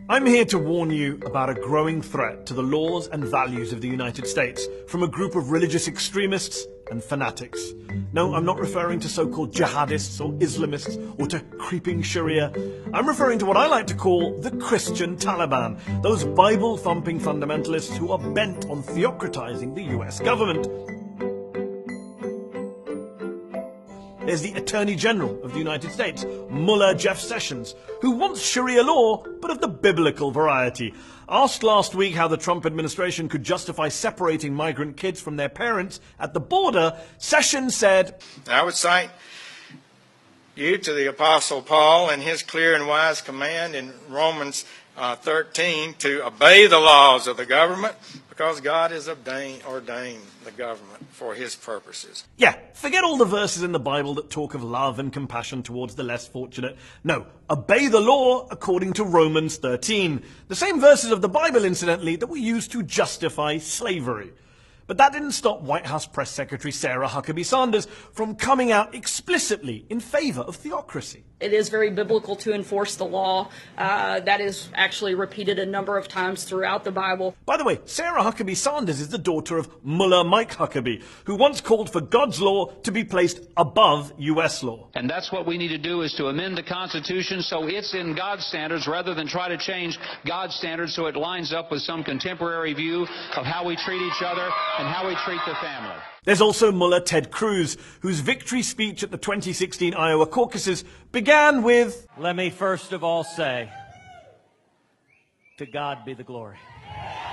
I'm here to warn you about a growing threat to the laws and values of the United States from a group of religious extremists and fanatics. No, I'm not referring to so-called jihadists or Islamists or to creeping sharia. I'm referring to what I like to call the Christian Taliban, those Bible-thumping fundamentalists who are bent on theocratizing the US government. There's the Attorney General of the United States, Mullah Jeff Sessions, who wants Sharia law, but of the biblical variety. Asked last week how the Trump administration could justify separating migrant kids from their parents at the border, Sessions said, I would cite you to the Apostle Paul and his clear and wise command in Romans 13 to obey the laws of the government because God has ordained the government for his purposes. Yeah, forget all the verses in the Bible that talk of love and compassion towards the less fortunate. No, obey the law according to Romans 13. The same verses of the Bible, incidentally, that were used to justify slavery. But that didn't stop White House Press Secretary Sarah Huckabee Sanders from coming out explicitly in favor of theocracy. It is very biblical to enforce the law. That is actually repeated a number of times throughout the Bible. By the way, Sarah Huckabee Sanders is the daughter of Mullah Mike Huckabee, who once called for God's law to be placed above U.S. law. And that's what we need to do, is to amend the Constitution so it's in God's standards rather than try to change God's standards so it lines up with some contemporary view of how we treat each other and how we treat the family. There's also Mullah Ted Cruz, whose victory speech at the 2016 Iowa caucuses began with, "Let me first of all say, to God be the glory."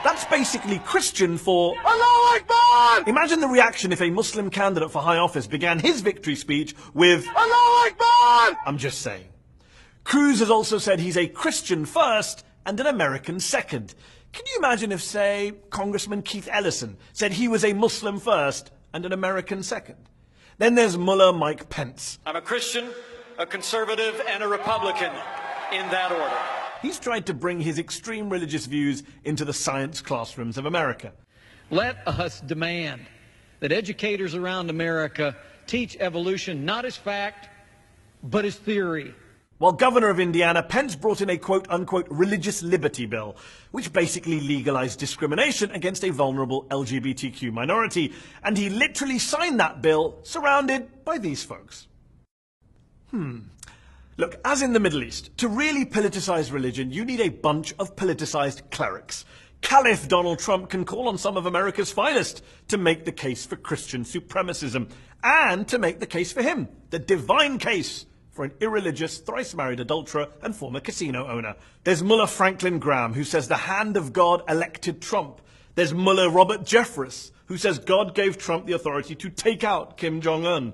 That's basically Christian for Allahu Akbar! Imagine the reaction if a Muslim candidate for high office began his victory speech with, Allahu Akbar! I'm just saying. Cruz has also said he's a Christian first and an American second. Can you imagine if, say, Congressman Keith Ellison said he was a Muslim first and an American second? Then there's Mullah Mike Pence. I'm a Christian, a conservative, and a Republican, in that order. He's tried to bring his extreme religious views into the science classrooms of America. Let us demand that educators around America teach evolution not as fact, but as theory. While governor of Indiana, Pence brought in a quote-unquote religious liberty bill, which basically legalized discrimination against a vulnerable LGBTQ minority, and he literally signed that bill surrounded by these folks. Look, as in the Middle East, to really politicize religion, you need a bunch of politicized clerics. Caliph Donald Trump can call on some of America's finest to make the case for Christian supremacism, and to make the case for him, the divine case for an irreligious, thrice-married adulterer and former casino owner. There's Mullah Franklin Graham, who says the hand of God elected Trump. There's Mullah Robert Jeffress, who says God gave Trump the authority to take out Kim Jong-un.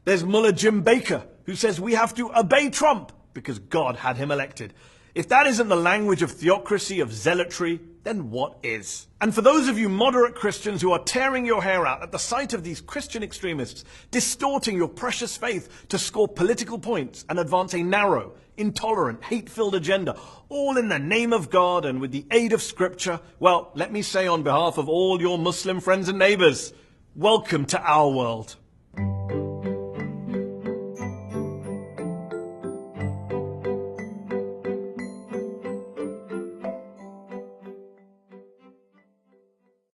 There's Mullah Jim Baker, who says we have to obey Trump because God had him elected. If that isn't the language of theocracy, of zealotry, then what is? And for those of you moderate Christians who are tearing your hair out at the sight of these Christian extremists distorting your precious faith to score political points and advance a narrow, intolerant, hate-filled agenda, all in the name of God and with the aid of Scripture, well, let me say on behalf of all your Muslim friends and neighbors, welcome to our world.